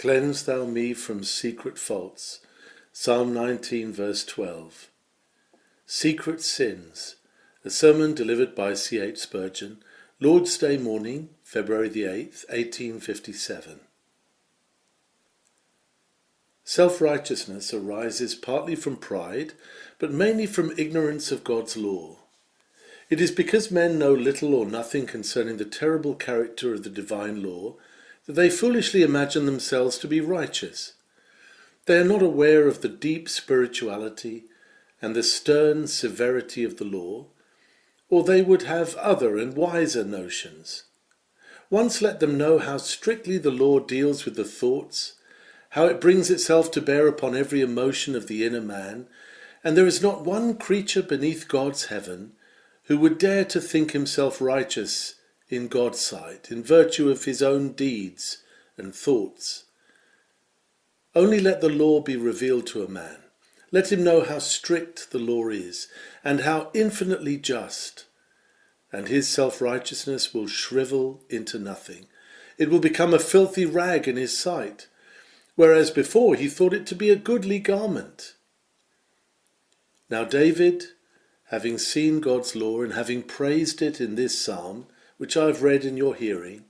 Cleanse thou me from secret faults. Psalm 19, verse 12. Secret Sins. A sermon delivered by C.H. Spurgeon, Lord's Day morning, February the 8th, 1857. Self-righteousness arises partly from pride, but mainly from ignorance of God's law. It is because men know little or nothing concerning the terrible character of the divine law that they foolishly imagine themselves to be righteous. They are not aware of the deep spirituality and the stern severity of the law, or they would have other and wiser notions. Once let them know how strictly the law deals with the thoughts, how it brings itself to bear upon every emotion of the inner man, and there is not one creature beneath God's heaven who would dare to think himself righteous in God's sight, in virtue of his own deeds and thoughts. Only let the law be revealed to a man. Let him know how strict the law is, and how infinitely just, and his self-righteousness will shrivel into nothing. It will become a filthy rag in his sight, whereas before he thought it to be a goodly garment. Now David, having seen God's law and having praised it in this psalm, which I have read in your hearing,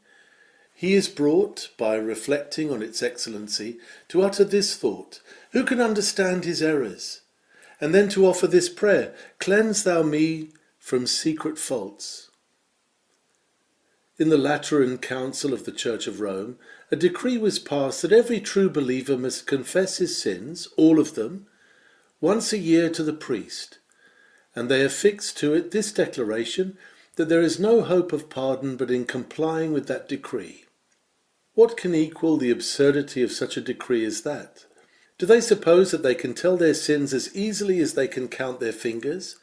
he is brought, by reflecting on its excellency, to utter this thought: who can understand his errors? And then to offer this prayer: cleanse thou me from secret faults. In the Lateran Council of the Church of Rome, a decree was passed that every true believer must confess his sins, all of them, once a year to the priest, and they affixed to it this declaration, that there is no hope of pardon but in complying with that decree. What can equal the absurdity of such a decree as that? Do they suppose that they can tell their sins as easily as they can count their fingers?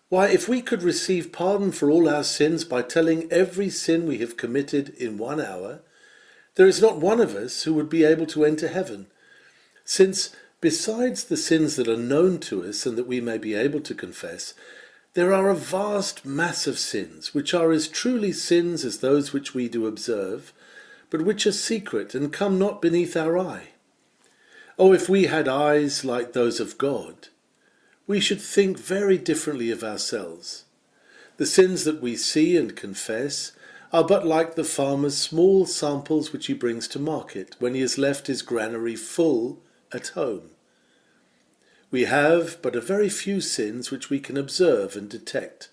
Why, if we could receive pardon for all our sins by telling every sin we have committed in 1 hour, there is not one of us who would be able to enter heaven, since, besides the sins that are known to us and that we may be able to confess, there are a vast mass of sins, which are as truly sins as those which we do observe, but which are secret and come not beneath our eye. Oh, if we had eyes like those of God, we should think very differently of ourselves. The sins that we see and confess are but like the farmer's small samples which he brings to market when he has left his granary full at home. We have but a very few sins which we can observe and detect,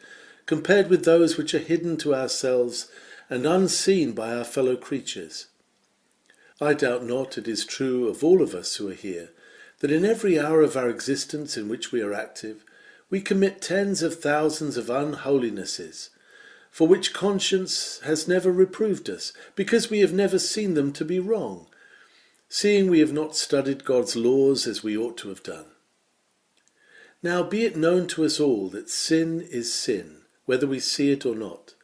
compared with those which are hidden to ourselves and unseen by our fellow creatures. I doubt not it is true of all of us who are here, that in every hour of our existence in which we are active, we commit tens of thousands of unholinesses, for which conscience has never reproved us, because we have never seen them to be wrong, seeing we have not studied God's laws as we ought to have done. Now be it known to us all that sin is sin, whether we see it or not,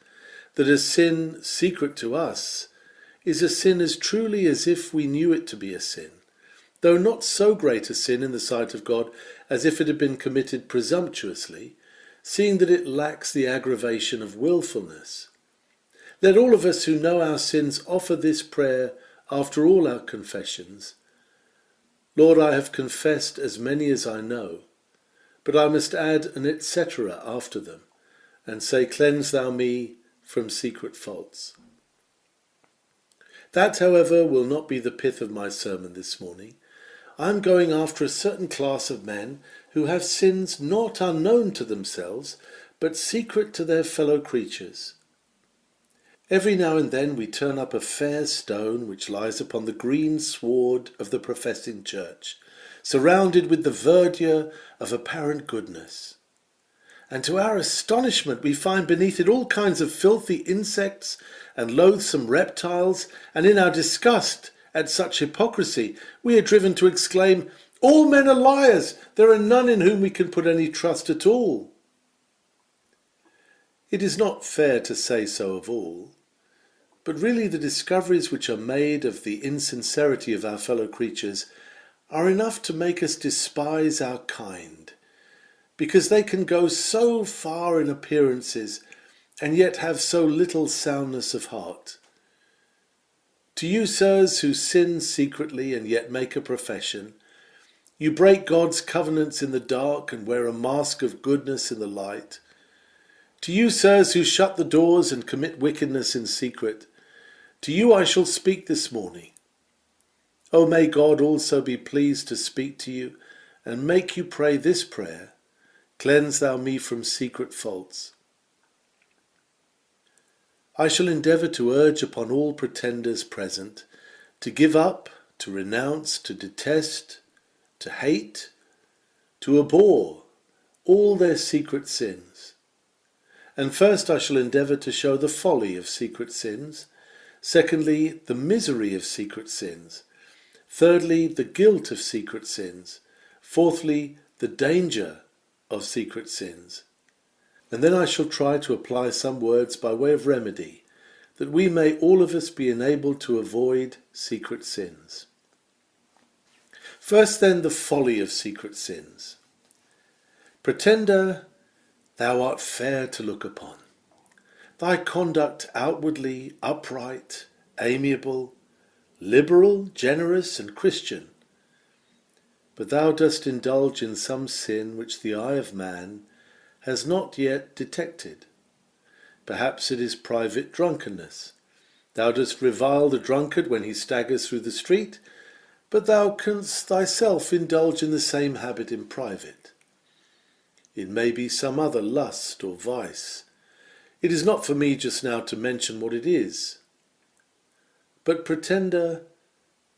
that a sin secret to us is a sin as truly as if we knew it to be a sin, though not so great a sin in the sight of God as if it had been committed presumptuously, seeing that it lacks the aggravation of willfulness. Let all of us who know our sins offer this prayer after all our confessions: Lord, I have confessed as many as I know, but I must add an etc. after them, and say, cleanse thou me from secret faults. That, however, will not be the pith of my sermon this morning. I am going after a certain class of men who have sins not unknown to themselves, but secret to their fellow creatures. Every now and then we turn up a fair stone which lies upon the green sward of the professing church, surrounded with the verdure of apparent goodness. And to our astonishment we find beneath it all kinds of filthy insects and loathsome reptiles, and in our disgust at such hypocrisy we are driven to exclaim, all men are liars, there are none in whom we can put any trust at all. It is not fair to say so of all, but really the discoveries which are made of the insincerity of our fellow creatures are enough to make us despise our kind, because they can go so far in appearances and yet have so little soundness of heart. To you, sirs, who sin secretly and yet make a profession, you break God's covenants in the dark and wear a mask of goodness in the light. To you, sirs, who shut the doors and commit wickedness in secret, to you I shall speak this morning. Oh, may God also be pleased to speak to you and make you pray this prayer: cleanse thou me from secret faults. I shall endeavour to urge upon all pretenders present to give up, to renounce, to detest, to hate, to abhor all their secret sins. And first I shall endeavour to show the folly of secret sins, secondly, the misery of secret sins, thirdly, the guilt of secret sins, fourthly, the danger of secret sins. And then I shall try to apply some words by way of remedy, that we may all of us be enabled to avoid secret sins. First then, the folly of secret sins. Pretender, thou art fair to look upon. Thy conduct outwardly upright, amiable, liberal, generous, and Christian. But thou dost indulge in some sin which the eye of man has not yet detected. Perhaps it is private drunkenness. Thou dost revile the drunkard when he staggers through the street, but thou canst thyself indulge in the same habit in private. It may be some other lust or vice. It is not for me just now to mention what it is. But, pretender,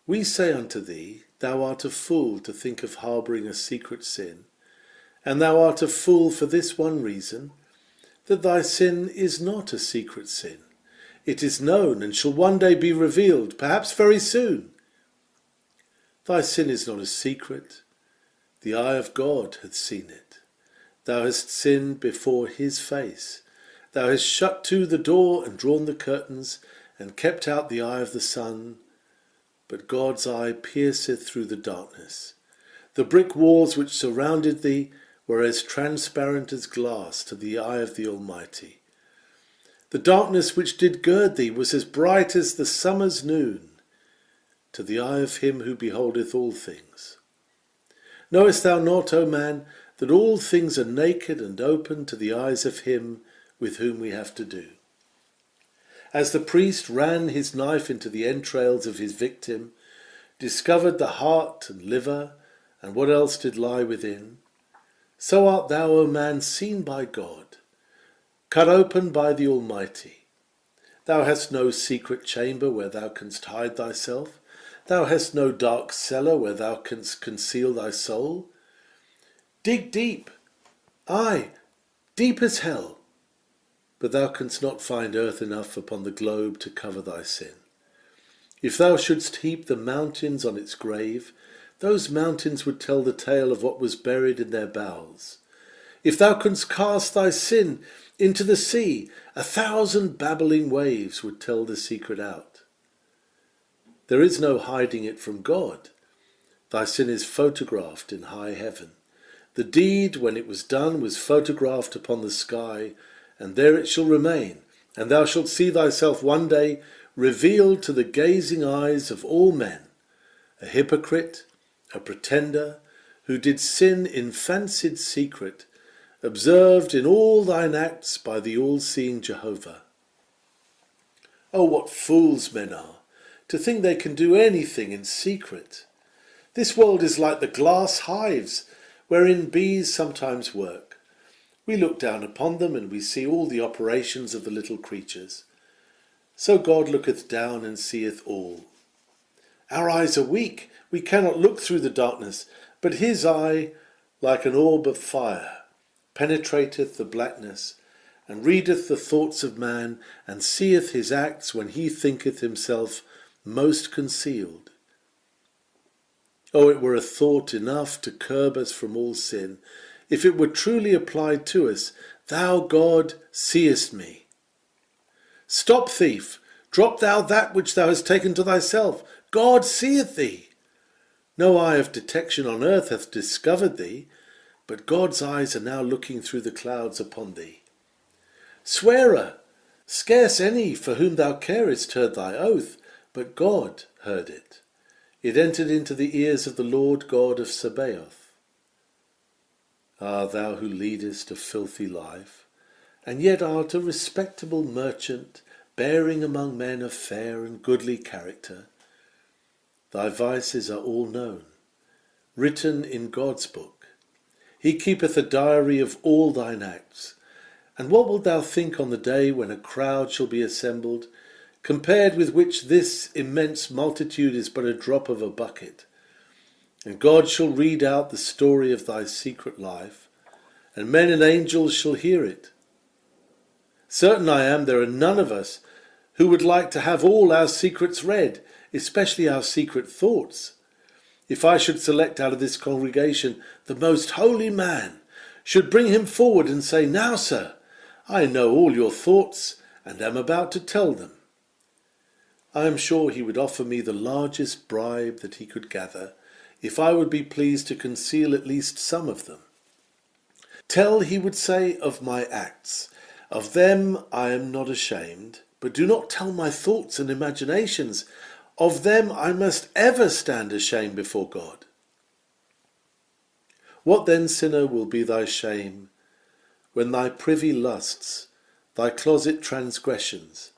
we say unto thee, thou art a fool to think of harbouring a secret sin, and thou art a fool for this one reason, that thy sin is not a secret sin. It is known and shall one day be revealed, perhaps very soon. Thy sin is not a secret. The eye of God hath seen it. Thou hast sinned before his face. Thou hast shut to the door and drawn the curtains, and kept out the eye of the sun. But God's eye pierceth through the darkness. The brick walls which surrounded thee were as transparent as glass to the eye of the Almighty. The darkness which did gird thee was as bright as the summer's noon to the eye of him who beholdeth all things. Knowest thou not, O man, that all things are naked and open to the eyes of him with whom we have to do? As the priest ran his knife into the entrails of his victim, discovered the heart and liver, and what else did lie within, so art thou, O man, seen by God, cut open by the Almighty. Thou hast no secret chamber where thou canst hide thyself. Thou hast no dark cellar where thou canst conceal thy soul. Dig deep, aye, deep as hell, but thou canst not find earth enough upon the globe to cover thy sin. If thou shouldst heap the mountains on its grave, those mountains would tell the tale of what was buried in their bowels. If thou couldst cast thy sin into the sea, 1,000 babbling waves would tell the secret out. There is no hiding it from God. Thy sin is photographed in high heaven. The deed, when it was done, was photographed upon the sky, and there it shall remain, and thou shalt see thyself one day revealed to the gazing eyes of all men, a hypocrite, a pretender, who did sin in fancied secret, observed in all thine acts by the all-seeing Jehovah. Oh, what fools men are, to think they can do anything in secret. This world is like the glass hives wherein bees sometimes work. We look down upon them and we see all the operations of the little creatures. So God looketh down and seeth all. Our eyes are weak, we cannot look through the darkness, but his eye, like an orb of fire, penetrateth the blackness, and readeth the thoughts of man, and seeth his acts when he thinketh himself most concealed. Oh, it were a thought enough to curb us from all sin, if it were truly applied to us, Thou, God, seest me. Stop, thief, drop thou that which thou hast taken to thyself. God seeth thee. No eye of detection on earth hath discovered thee, but God's eyes are now looking through the clouds upon thee. Swearer, scarce any for whom thou carest heard thy oath, but God heard it. It entered into the ears of the Lord God of Sabaoth. Ah, thou who leadest a filthy life, and yet art a respectable merchant, bearing among men of fair and goodly character. Thy vices are all known, written in God's book. He keepeth a diary of all thine acts. And what wilt thou think on the day when a crowd shall be assembled, compared with which this immense multitude is but a drop of a bucket? And God shall read out the story of thy secret life, and men and angels shall hear it. Certain I am there are none of us who would like to have all our secrets read, especially our secret thoughts. If I should select out of this congregation the most holy man, should bring him forward and say, Now, sir, I know all your thoughts, and am about to tell them, I am sure he would offer me the largest bribe that he could gather, if I would be pleased to conceal at least some of them. Tell, he would say, of my acts. Of them I am not ashamed, but do not tell my thoughts and imaginations. Of them I must ever stand ashamed before God. What then, sinner, will be thy shame, when thy privy lusts, thy closet transgressions,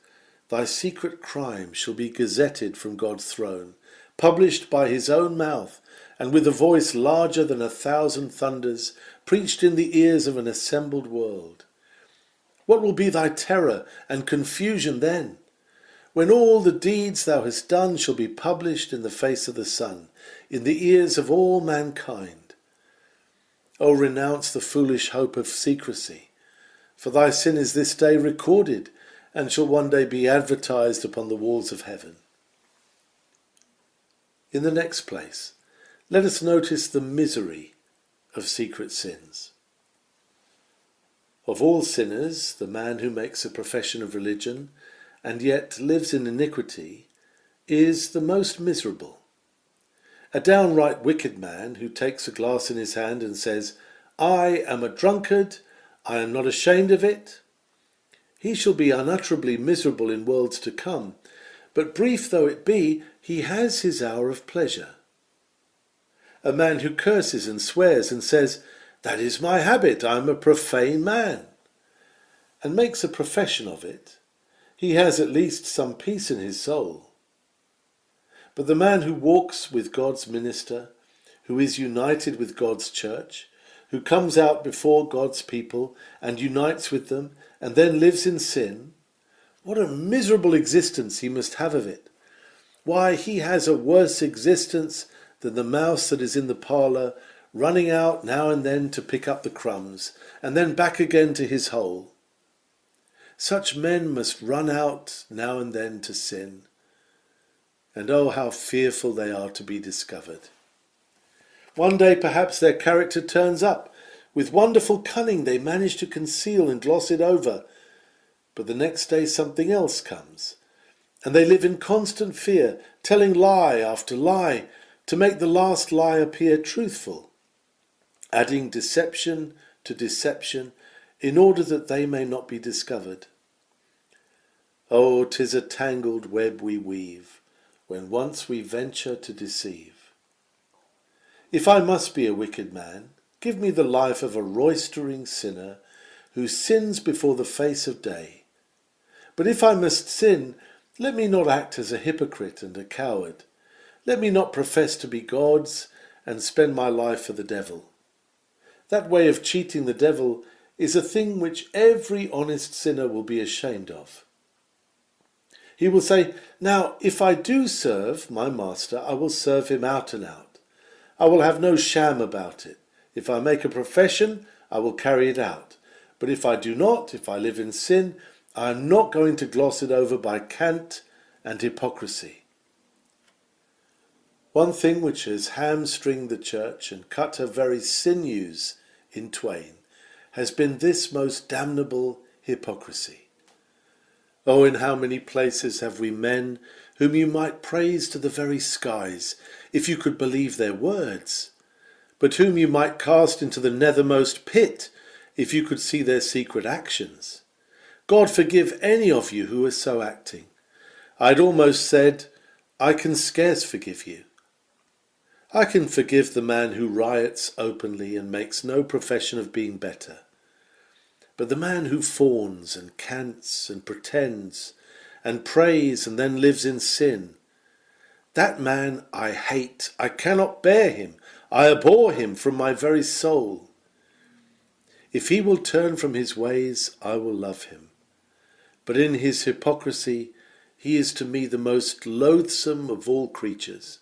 thy secret crime shall be gazetted from God's throne, published by his own mouth, and with a voice larger than 1,000 thunders, preached in the ears of an assembled world? What will be thy terror and confusion then, when all the deeds thou hast done shall be published in the face of the sun, in the ears of all mankind? O renounce the foolish hope of secrecy, for thy sin is this day recorded, and shall one day be advertised upon the walls of heaven. In the next place, let us notice the misery of secret sins. Of all sinners, the man who makes a profession of religion, and yet lives in iniquity, is the most miserable. A downright wicked man who takes a glass in his hand and says, I am a drunkard, I am not ashamed of it, he shall be unutterably miserable in worlds to come, but brief though it be, he has his hour of pleasure. A man who curses and swears and says, That is my habit, I am a profane man, and makes a profession of it, he has at least some peace in his soul. But the man who walks with God's minister, who is united with God's church, who comes out before God's people and unites with them, and then lives in sin, what a miserable existence he must have of it. Why, he has a worse existence than the mouse that is in the parlour, running out now and then to pick up the crumbs, and then back again to his hole. Such men must run out now and then to sin. And oh, how fearful they are to be discovered. One day perhaps their character turns up. With wonderful cunning they manage to conceal and gloss it over. But the next day something else comes, and they live in constant fear, telling lie after lie, to make the last lie appear truthful, adding deception to deception, in order that they may not be discovered. Oh, 'tis a tangled web we weave, when once we venture to deceive. If I must be a wicked man, give me the life of a roystering sinner who sins before the face of day. But if I must sin, let me not act as a hypocrite and a coward. Let me not profess to be God's and spend my life for the devil. That way of cheating the devil is a thing which every honest sinner will be ashamed of. He will say, Now, if I do serve my master, I will serve him out and out. I will have no sham about it. If I make a profession, I will carry it out. But if I do not, if I live in sin, I am not going to gloss it over by cant and hypocrisy. One thing which has hamstringed the church and cut her very sinews in twain has been this most damnable hypocrisy. Oh, in how many places have we men whom you might praise to the very skies, if you could believe their words, but whom you might cast into the nethermost pit, if you could see their secret actions. God forgive any of you who are so acting. I had almost said, I can scarce forgive you. I can forgive the man who riots openly and makes no profession of being better. But the man who fawns and cants and pretends and prays and then lives in sin, that man I hate. I cannot bear him. I abhor him from my very soul. If he will turn from his ways, I will love him. But in his hypocrisy, he is to me the most loathsome of all creatures.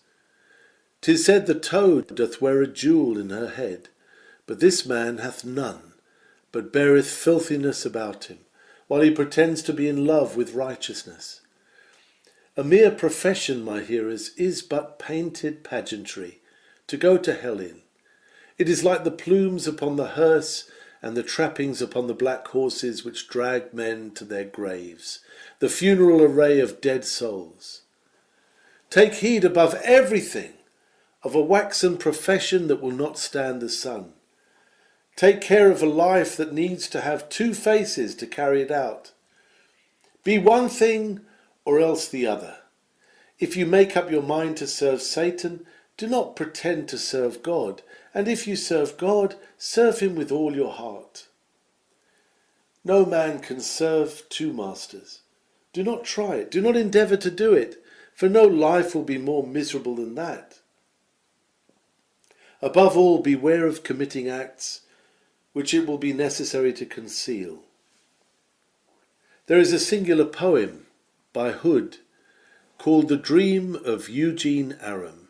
'Tis said the toad doth wear a jewel in her head, but this man hath none, but beareth filthiness about him, while he pretends to be in love with righteousness. A mere profession, my hearers, is but painted pageantry, to go to hell in. It is like the plumes upon the hearse and the trappings upon the black horses which drag men to their graves, the funeral array of dead souls. Take heed above everything of a waxen profession that will not stand the sun. Take care of a life that needs to have two faces to carry it out. Be one thing or else the other. If you make up your mind to serve Satan, do not pretend to serve God, and if you serve God, serve him with all your heart. No man can serve two masters. Do not try it, do not endeavour to do it, for no life will be more miserable than that. Above all, beware of committing acts which it will be necessary to conceal. There is a singular poem by Hood called The Dream of Eugene Aram.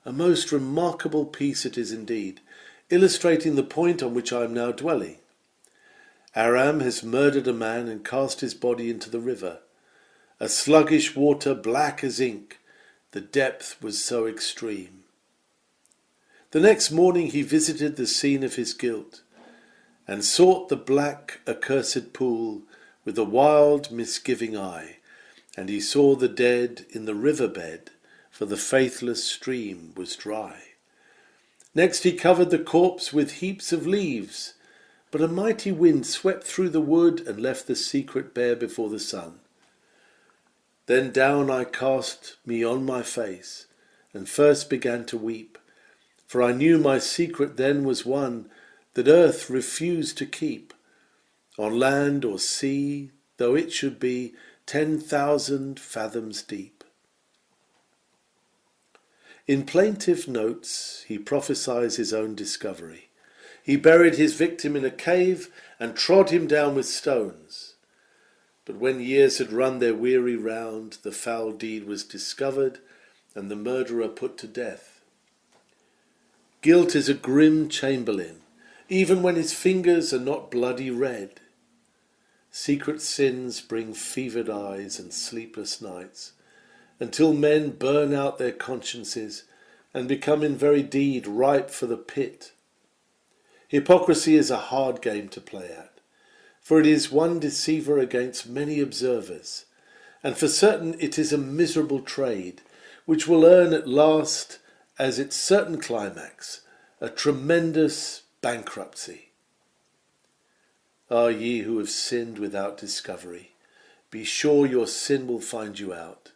A most remarkable piece it is indeed, illustrating the point on which I am now dwelling. Aram has murdered a man and cast his body into the river. A sluggish water black as ink, the depth was so extreme. The next morning he visited the scene of his guilt, and sought the black accursed pool with a wild misgiving eye, and he saw the dead in the river bed, for the faithless stream was dry. Next he covered the corpse with heaps of leaves, but a mighty wind swept through the wood and left the secret bare before the sun. Then down I cast me on my face, and first began to weep, for I knew my secret then was one that earth refused to keep, on land or sea, though it should be 10,000 fathoms deep. In plaintive notes he prophesies his own discovery. He buried his victim in a cave and trod him down with stones. But when years had run their weary round, the foul deed was discovered and the murderer put to death. Guilt is a grim chamberlain, even when his fingers are not bloody red. Secret sins bring fevered eyes and sleepless nights, until men burn out their consciences and become in very deed ripe for the pit. Hypocrisy is a hard game to play at, for it is one deceiver against many observers, and for certain it is a miserable trade, which will earn at last, as its certain climax, a tremendous bankruptcy. Ah, ye who have sinned without discovery, be sure your sin will find you out,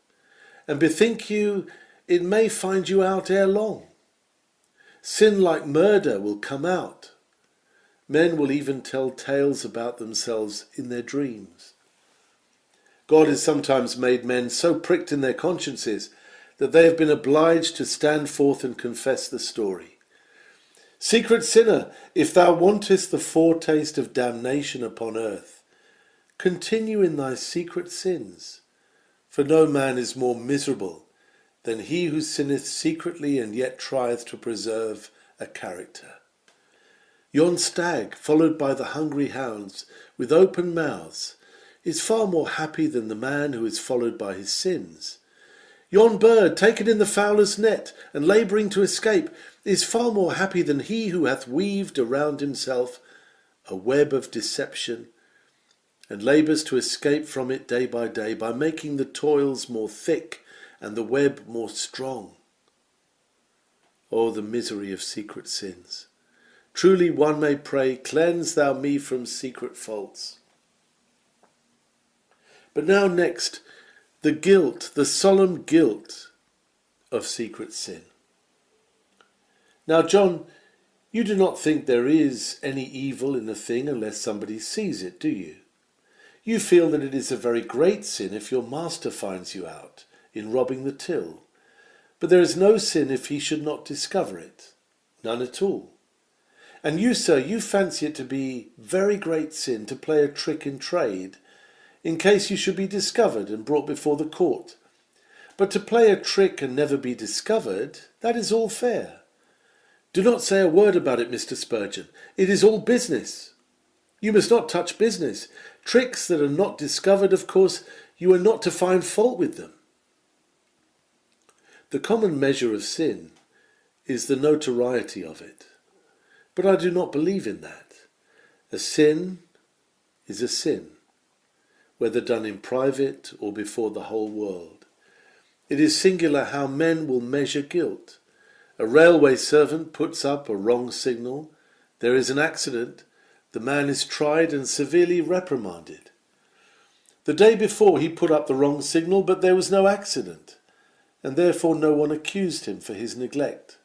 and bethink you it may find you out ere long. Sin like murder will come out. Men will even tell tales about themselves in their dreams. God has sometimes made men so pricked in their consciences that they have been obliged to stand forth and confess the story. Secret sinner, if thou wantest the foretaste of damnation upon earth, continue in thy secret sins, for no man is more miserable than he who sinneth secretly and yet trieth to preserve a character. Yon stag, followed by the hungry hounds, with open mouths, is far more happy than the man who is followed by his sins. Yon bird, taken in the fowler's net, and labouring to escape, is far more happy than he who hath weaved around himself a web of deception, and labours to escape from it day by making the toils more thick and the web more strong. Oh, the misery of secret sins! Truly one may pray, cleanse thou me from secret faults. But now next, the guilt, the solemn guilt of secret sin. Now, John, you do not think there is any evil in a thing unless somebody sees it, do you? You feel that it is a very great sin if your master finds you out in robbing the till, but there is no sin if he should not discover it, none at all. And you, sir, you fancy it to be very great sin to play a trick in trade, in case you should be discovered and brought before the court. But to play a trick and never be discovered, that is all fair. Do not say a word about it, Mr. Spurgeon. It is all business. You must not touch business. Tricks that are not discovered, of course, you are not to find fault with them. The common measure of sin is the notoriety of it. But I do not believe in that. A sin is a sin, whether done in private or before the whole world. It is singular how men will measure guilt. A railway servant puts up a wrong signal. There is an accident. The man is tried and severely reprimanded. The day before he put up the wrong signal, but there was no accident, and therefore no one accused him for his neglect.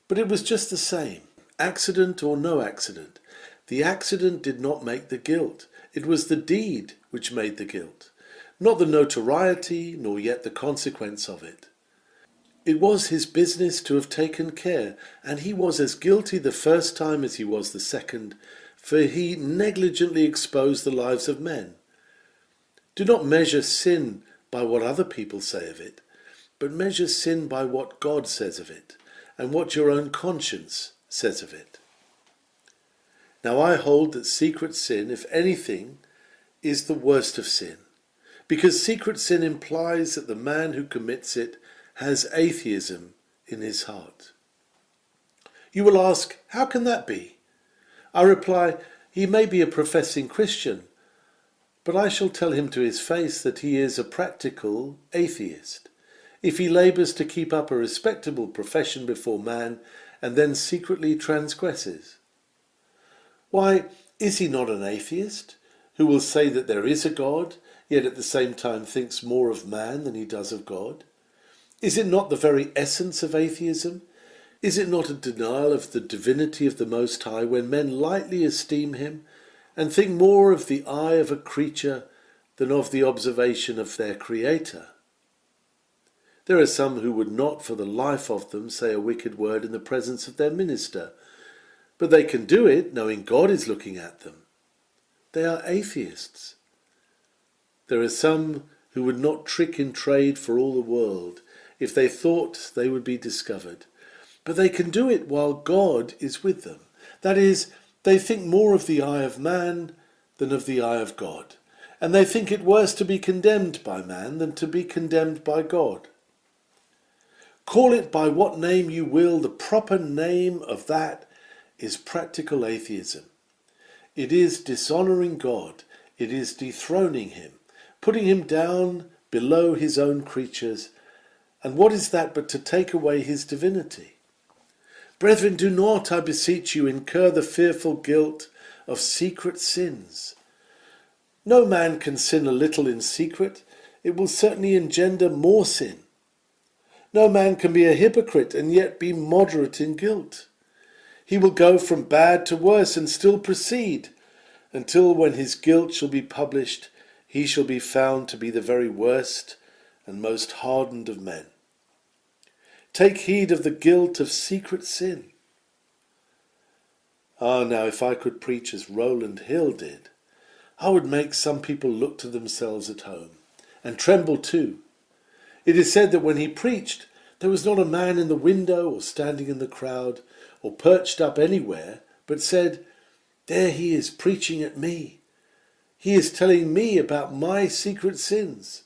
But it was just the same, accident or no accident. The accident did not make the guilt. It was the deed which made the guilt, not the notoriety, nor yet the consequence of it. It was his business to have taken care, and he was as guilty the first time as he was the second, for he negligently exposed the lives of men. Do not measure sin by what other people say of it, but measure sin by what God says of it, and what your own conscience says of it. Now I hold that secret sin, if anything, is the worst of sin, because secret sin implies that the man who commits it has atheism in his heart. You will ask, how can that be? I reply, he may be a professing Christian, but I shall tell him to his face that he is a practical atheist, if he labours to keep up a respectable profession before man and then secretly transgresses. Why, is he not an atheist, who will say that there is a God, yet at the same time thinks more of man than he does of God? Is it not the very essence of atheism? Is it not a denial of the divinity of the Most High when men lightly esteem him and think more of the eye of a creature than of the observation of their Creator? There are some who would not for the life of them say a wicked word in the presence of their minister, but they can do it knowing God is looking at them. They are atheists. There are some who would not trick in trade for all the world if they thought they would be discovered, but they can do it while God is with them. That is, they think more of the eye of man than of the eye of God, and they think it worse to be condemned by man than to be condemned by God. Call it by what name you will, the proper name of that is practical atheism. It is dishonouring God, it is dethroning him, putting him down below his own creatures, and what is that but to take away his divinity? Brethren, do not, I beseech you, incur the fearful guilt of secret sins. No man can sin a little in secret, it will certainly engender more sin. No man can be a hypocrite and yet be moderate in guilt. He will go from bad to worse and still proceed, until when his guilt shall be published, he shall be found to be the very worst and most hardened of men. Take heed of the guilt of secret sin. Ah, now if I could preach as Rowland Hill did, I would make some people look to themselves at home, and tremble too. It is said that when he preached, there was not a man in the window or standing in the crowd or perched up anywhere, but said, there he is preaching at me. He is telling me about my secret sins.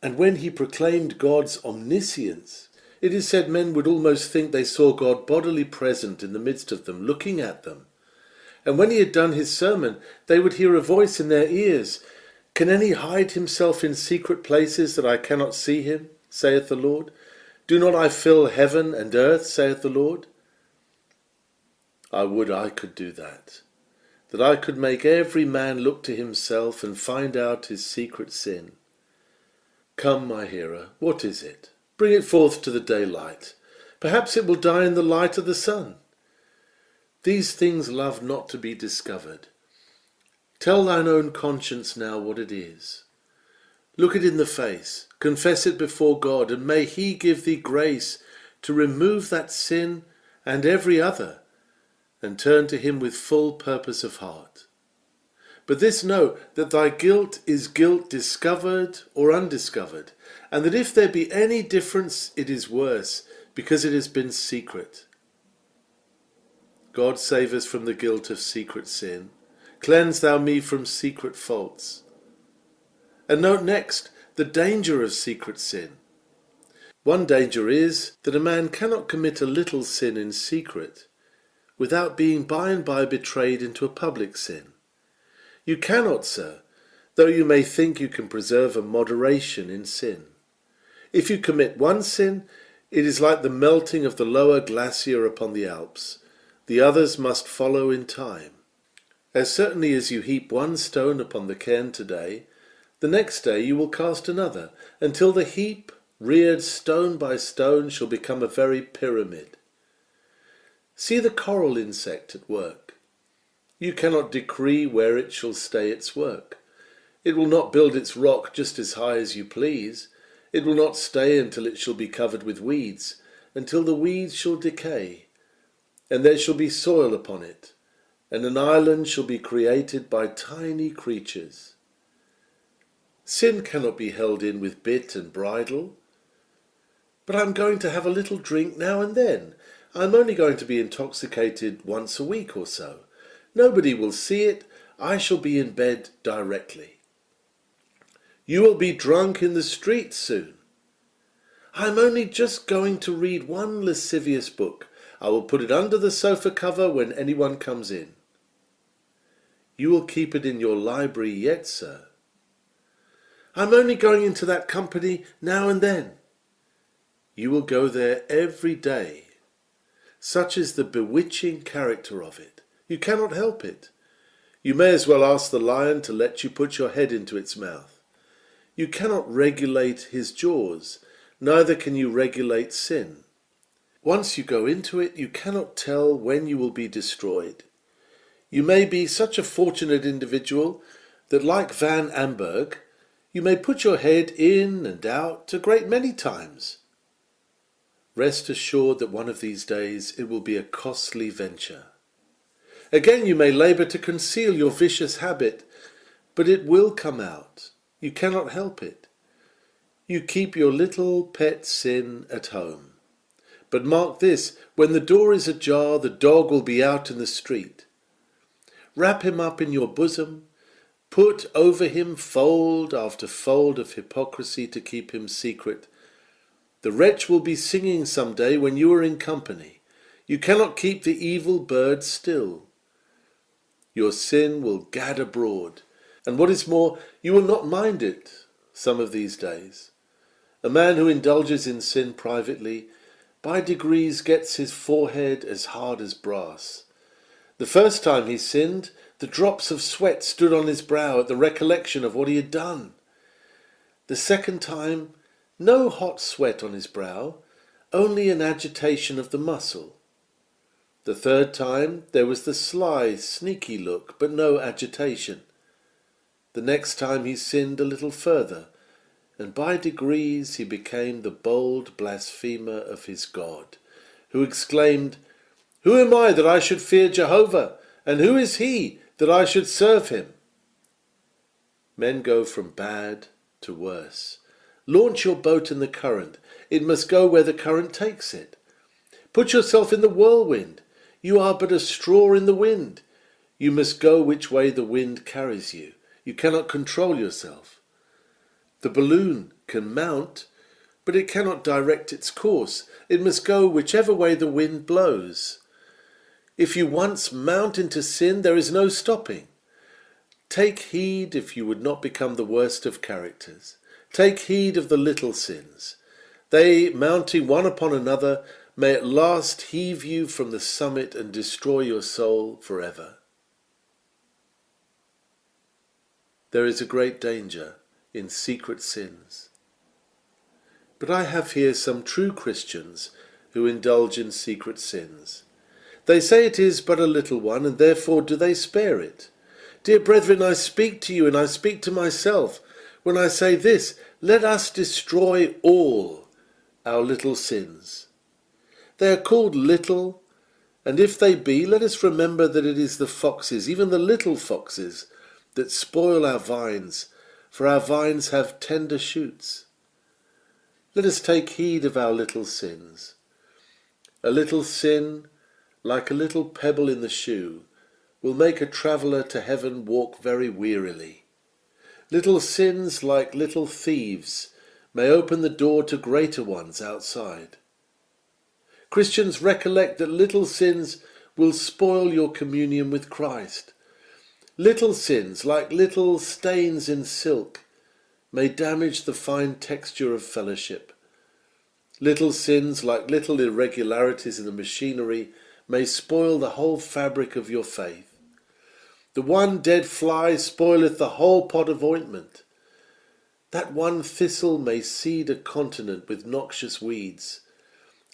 And when he proclaimed God's omniscience, it is said men would almost think they saw God bodily present in the midst of them, looking at them. And when he had done his sermon, they would hear a voice in their ears, can any hide himself in secret places that I cannot see him, saith the Lord? Do not I fill heaven and earth, saith the Lord? I would I could do that I could make every man look to himself and find out his secret sin. Come, my hearer, what is it? Bring it forth to the daylight. Perhaps it will die in the light of the sun. These things love not to be discovered. Tell thine own conscience now what it is. Look it in the face, confess it before God, and may he give thee grace to remove that sin and every other, and turn to him with full purpose of heart. But this know, that thy guilt is guilt discovered or undiscovered, and that if there be any difference, it is worse, because it has been secret. God save us from the guilt of secret sin. Cleanse thou me from secret faults. And note next the danger of secret sin. One danger is that a man cannot commit a little sin in secret without being by and by betrayed into a public sin. You cannot, sir, though you may think you can preserve a moderation in sin. If you commit one sin, it is like the melting of the lower glacier upon the Alps. The others must follow in time. As certainly as you heap one stone upon the cairn today, the next day you will cast another, until the heap, reared stone by stone, shall become a very pyramid. See the coral insect at work. You cannot decree where it shall stay its work. It will not build its rock just as high as you please. It will not stay until it shall be covered with weeds, until the weeds shall decay, and there shall be soil upon it, and an island shall be created by tiny creatures. Sin cannot be held in with bit and bridle. But I'm going to have a little drink now and then. I'm only going to be intoxicated once a week or so. Nobody will see it. I shall be in bed directly. You will be drunk in the street soon. I'm only just going to read one lascivious book. I will put it under the sofa cover when anyone comes in. You will keep it in your library yet, sir. I'm only going into that company now and then. You will go there every day. Such is the bewitching character of it. You cannot help it. You may as well ask the lion to let you put your head into its mouth. You cannot regulate his jaws, neither can you regulate sin. Once you go into it, you cannot tell when you will be destroyed. You may be such a fortunate individual that, like Van Amberg, you may put your head in and out a great many times. Rest assured that one of these days it will be a costly venture. Again, you may labour to conceal your vicious habit, but it will come out. You cannot help it. You keep your little pet sin at home. But mark this, when the door is ajar, the dog will be out in the street. Wrap him up in your bosom, put over him fold after fold of hypocrisy to keep him secret. The wretch will be singing some day when you are in company. You cannot keep the evil bird still. Your sin will gad abroad, and what is more, you will not mind it some of these days. A man who indulges in sin privately, by degrees gets his forehead as hard as brass. The first time he sinned, the drops of sweat stood on his brow at the recollection of what he had done. The second time, no hot sweat on his brow, only an agitation of the muscle. The third time there was the sly, sneaky look, but no agitation. The next time he sinned a little further, and by degrees he became the bold blasphemer of his God, who exclaimed, "Who am I that I should fear Jehovah? And who is he that I should serve him?" Men go from bad to worse. Launch your boat in the current. It must go where the current takes it. Put yourself in the whirlwind. You are but a straw in the wind. You must go which way the wind carries you. You cannot control yourself. The balloon can mount, but it cannot direct its course. It must go whichever way the wind blows. If you once mount into sin, there is no stopping. Take heed if you would not become the worst of characters. Take heed of the little sins. They, mounting one upon another, may at last heave you from the summit and destroy your soul forever. There is a great danger in secret sins. But I have here some true Christians who indulge in secret sins. They say it is but a little one, and therefore do they spare it. Dear brethren, I speak to you, and I speak to myself, when I say this: let us destroy all our little sins. They are called little, and if they be, let us remember that it is the foxes, even the little foxes, that spoil our vines, for our vines have tender shoots. Let us take heed of our little sins. A little sin, like a little pebble in the shoe, will make a traveller to heaven walk very wearily. Little sins, like little thieves, may open the door to greater ones outside. Christians, recollect that little sins will spoil your communion with Christ. Little sins, like little stains in silk, may damage the fine texture of fellowship. Little sins, like little irregularities in the machinery, may spoil the whole fabric of your faith. The one dead fly spoileth the whole pot of ointment. That one thistle may seed a continent with noxious weeds.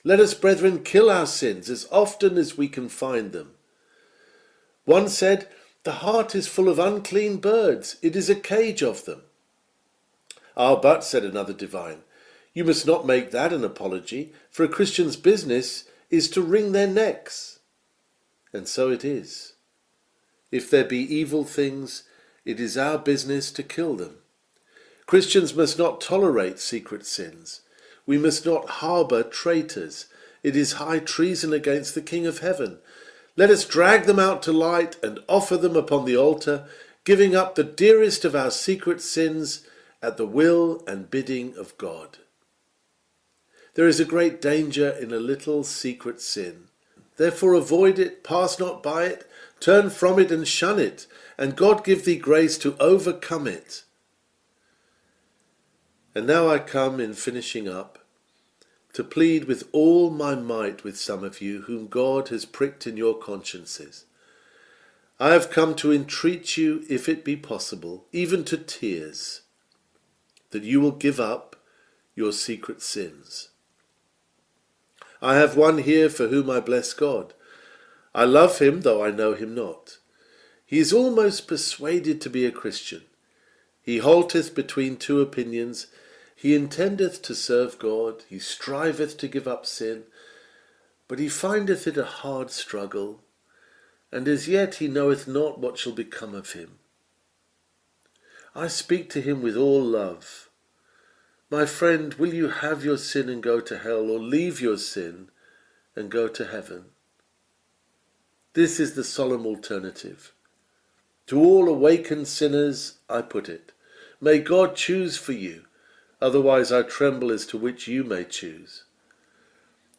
Let us, brethren, kill our sins as often as we can find them. One said, the heart is full of unclean birds, it is a cage of them. Ah, but, said another divine, you must not make that an apology, for a Christian's business is to wring their necks. And so it is. If there be evil things, it is our business to kill them. Christians must not tolerate secret sins. We must not harbour traitors. It is high treason against the King of Heaven. Let us drag them out to light and offer them upon the altar, giving up the dearest of our secret sins at the will and bidding of God. There is a great danger in a little secret sin. Therefore avoid it, pass not by it, turn from it and shun it, and God give thee grace to overcome it. And now I come, in finishing up, to plead with all my might with some of you whom God has pricked in your consciences. I have come to entreat you, if it be possible, even to tears, that you will give up your secret sins. I have one here for whom I bless God. I love him, though I know him not. He is almost persuaded to be a Christian. He halteth between two opinions. He intendeth to serve God. He striveth to give up sin. But he findeth it a hard struggle, and as yet he knoweth not what shall become of him. I speak to him with all love. My friend, will you have your sin and go to hell, or leave your sin and go to heaven? This is the solemn alternative. To all awakened sinners I put it. May God choose for you, otherwise I tremble as to which you may choose.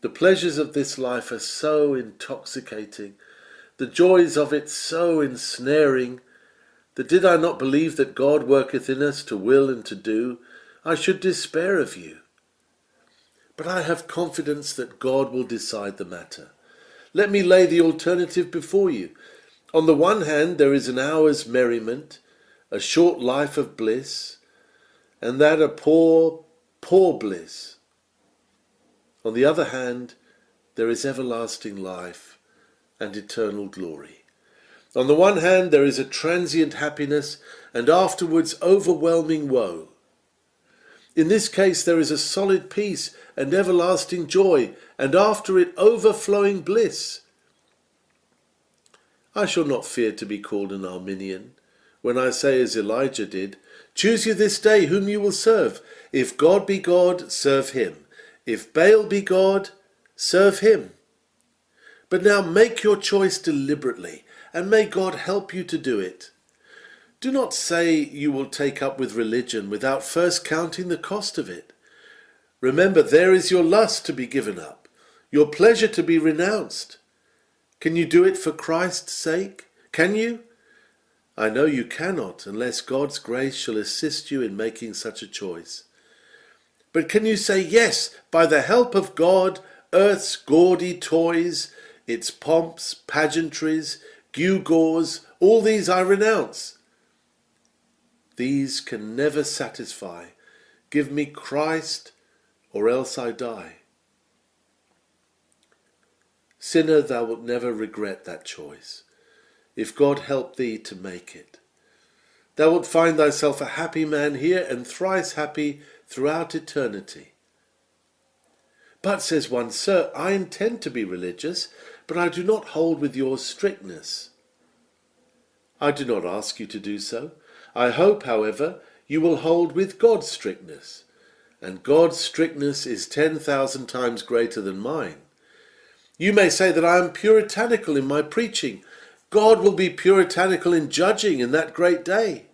The pleasures of this life are so intoxicating, the joys of it so ensnaring, that did I not believe that God worketh in us to will and to do, I should despair of you. But I have confidence that God will decide the matter. Let me lay the alternative before you. On the one hand, there is an hour's merriment, a short life of bliss, and that a poor, poor bliss. On the other hand, there is everlasting life and eternal glory. On the one hand, there is a transient happiness and afterwards overwhelming woe. In this case, there is a solid peace and everlasting joy, and after it overflowing bliss. I shall not fear to be called an Arminian, when I say as Elijah did, choose you this day whom you will serve. If God be God, serve him. If Baal be God, serve him. But now make your choice deliberately, and may God help you to do it. Do not say you will take up with religion without first counting the cost of it. Remember, there is your lust to be given up, your pleasure to be renounced. Can you do it for Christ's sake? Can you? I know you cannot, unless God's grace shall assist you in making such a choice. But can you say, yes, by the help of God, earth's gaudy toys, its pomps, pageantries, gewgaws, all these I renounce. These can never satisfy. Give me Christ or else I die. Sinner, thou wilt never regret that choice, if God help thee to make it. Thou wilt find thyself a happy man here, and thrice happy throughout eternity. But, says one, Sir, I intend to be religious, but I do not hold with your strictness. I do not ask you to do so. I hope, however, you will hold with God's strictness, and God's strictness is 10,000 times greater than mine. You may say that I am puritanical in my preaching. God will be puritanical in judging in that great day.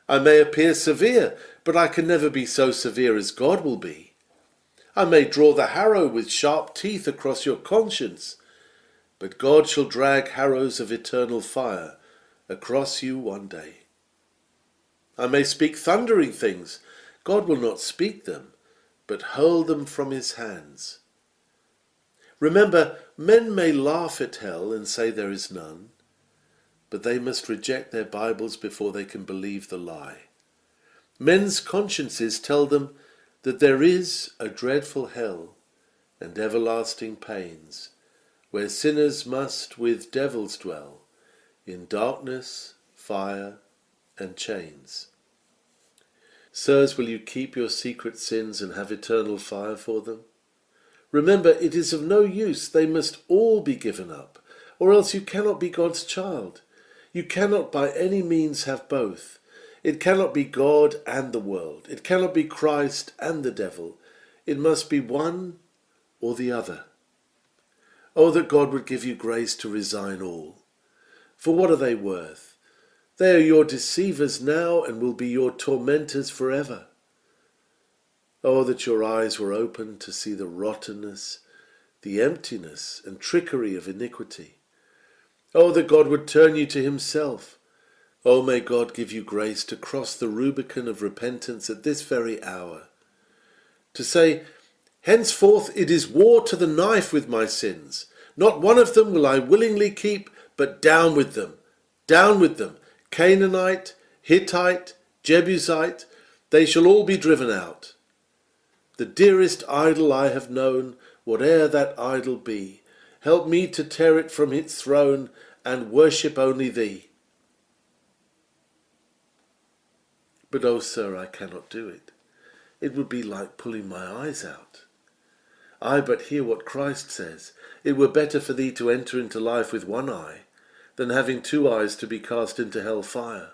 I may appear severe, but I can never be so severe as God will be. I may draw the harrow with sharp teeth across your conscience, but God shall drag harrows of eternal fire across you one day. I may speak thundering things. God will not speak them, but hurl them from his hands. Remember, men may laugh at hell and say there is none, but they must reject their Bibles before they can believe the lie. Men's consciences tell them that there is a dreadful hell and everlasting pains, where sinners must with devils dwell, in darkness, fire, and chains. Sirs, will you keep your secret sins and have eternal fire for them? Remember, it is of no use, they must all be given up, or else you cannot be God's child. You cannot by any means have both. It cannot be God and the world. It cannot be Christ and the devil. It must be one or the other. Oh, that God would give you grace to resign all. For what are they worth? They are your deceivers now and will be your tormentors forever. Oh, that your eyes were opened to see the rottenness, the emptiness and trickery of iniquity. Oh, that God would turn you to himself. Oh, may God give you grace to cross the Rubicon of repentance at this very hour. To say, henceforth it is war to the knife with my sins. Not one of them will I willingly keep, but down with them. Down with them. Canaanite, Hittite, Jebusite, they shall all be driven out. The dearest idol I have known, whate'er that idol be, help me to tear it from its throne and worship only thee. But, oh, sir, I cannot do it. It would be like pulling my eyes out. I but hear what Christ says. It were better for thee to enter into life with one eye, than having two eyes to be cast into hell fire.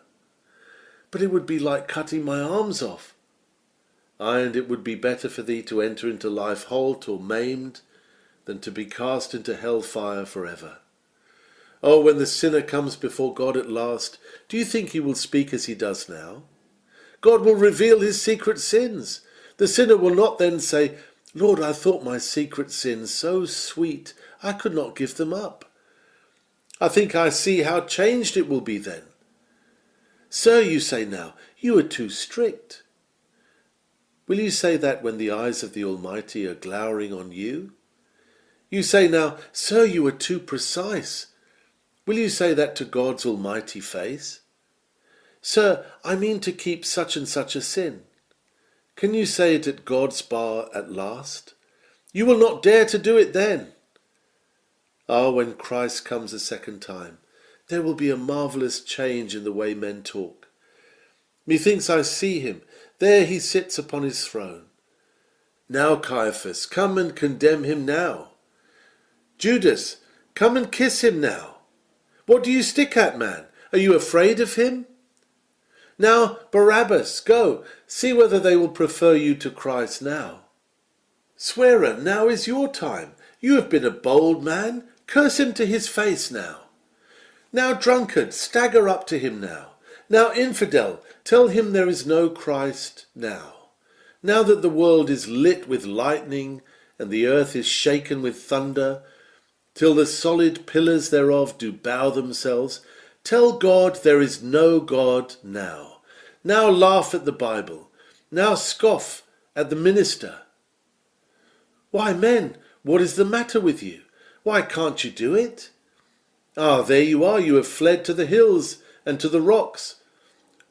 But it would be like cutting my arms off. Ay, and it would be better for thee to enter into life halt or maimed, than to be cast into hell fire forever. Oh, when the sinner comes before God at last, do you think he will speak as he does now? God will reveal his secret sins. The sinner will not then say, Lord, I thought my secret sins so sweet, I could not give them up. I think I see how changed it will be then. Sir, you say now, you are too strict. Will you say that when the eyes of the Almighty are glowering on you? You say now, Sir, you are too precise. Will you say that to God's almighty face? Sir, I mean to keep such and such a sin. Can you say it at God's bar at last? You will not dare to do it then. Ah, when Christ comes a second time, there will be a marvellous change in the way men talk. Methinks I see him. There he sits upon his throne. Now, Caiaphas, come and condemn him now. Judas, come and kiss him now. What do you stick at, man? Are you afraid of him? Now, Barabbas, go, see whether they will prefer you to Christ now. Swearer, now is your time. You have been a bold man. Curse him to his face now. Now, drunkard, stagger up to him now. Now, infidel, tell him there is no Christ now. Now that the world is lit with lightning, and the earth is shaken with thunder, till the solid pillars thereof do bow themselves, tell God there is no God now. Now laugh at the Bible. Now scoff at the minister. Why, men, what is the matter with you? Why can't you do it? Ah, there you are, you have fled to the hills and to the rocks.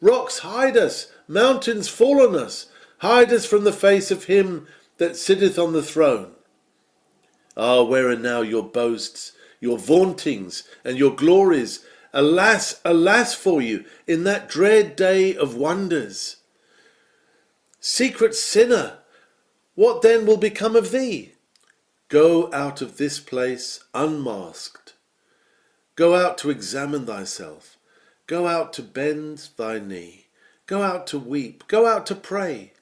Rocks, hide us! Mountains, fall on us! Hide us from the face of him that sitteth on the throne. Ah, where are now your boasts, your vauntings, and your glories? Alas, alas for you, in that dread day of wonders. Secret sinner, what then will become of thee? Go out of this place unmasked. Go out to examine thyself. Go out to bend thy knee. Go out to weep. Go out to pray.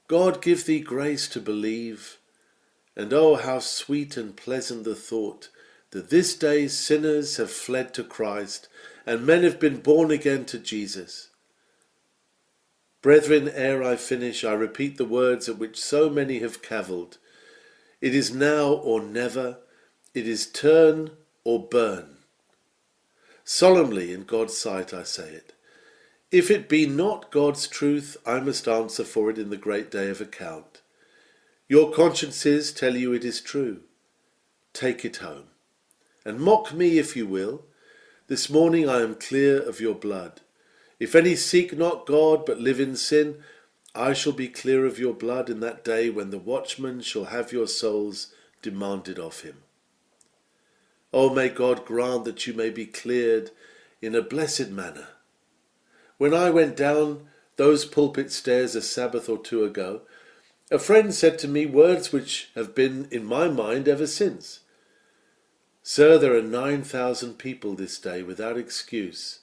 God give thee grace to believe. And oh, how sweet and pleasant the thought that this day sinners have fled to Christ and men have been born again to Jesus. Brethren, ere I finish, I repeat the words at which so many have cavilled. It is now or never. It is turn or burn. Solemnly in God's sight I say it. If it be not God's truth, I must answer for it in the great day of account. Your consciences tell you it is true. Take it home. And mock me if you will. This morning I am clear of your blood. If any seek not God but live in sin, I shall be clear of your blood in that day when the watchman shall have your souls demanded of him. Oh, may God grant that you may be cleared in a blessed manner. When I went down those pulpit stairs a Sabbath or two ago, a friend said to me words which have been in my mind ever since. Sir, there are 9,000 people this day without excuse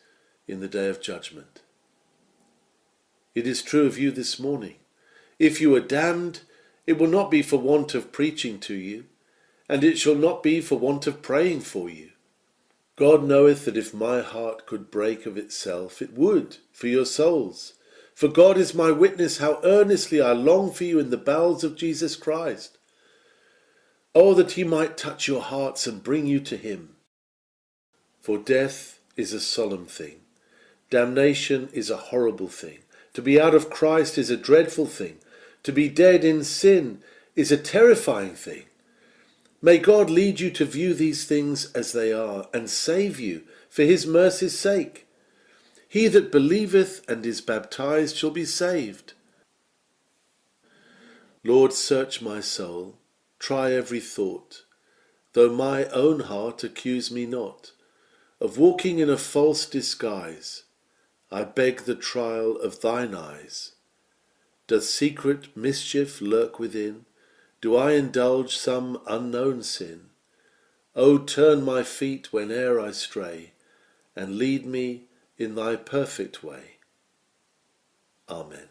in the day of judgment. It is true of you this morning. If you are damned, it will not be for want of preaching to you, and it shall not be for want of praying for you. God knoweth that if my heart could break of itself, it would for your souls. For God is my witness how earnestly I long for you in the bowels of Jesus Christ. Oh, that he might touch your hearts and bring you to him. For death is a solemn thing. Damnation is a horrible thing. To be out of Christ is a dreadful thing. To be dead in sin is a terrifying thing. May God lead you to view these things as they are and save you for his mercy's sake. He that believeth and is baptized shall be saved. Lord, search my soul, try every thought, though my own heart accuse me not, of walking in a false disguise. I beg the trial of thine eyes. Doth secret mischief lurk within? Do I indulge some unknown sin? O turn my feet whene'er I stray, and lead me in thy perfect way. Amen.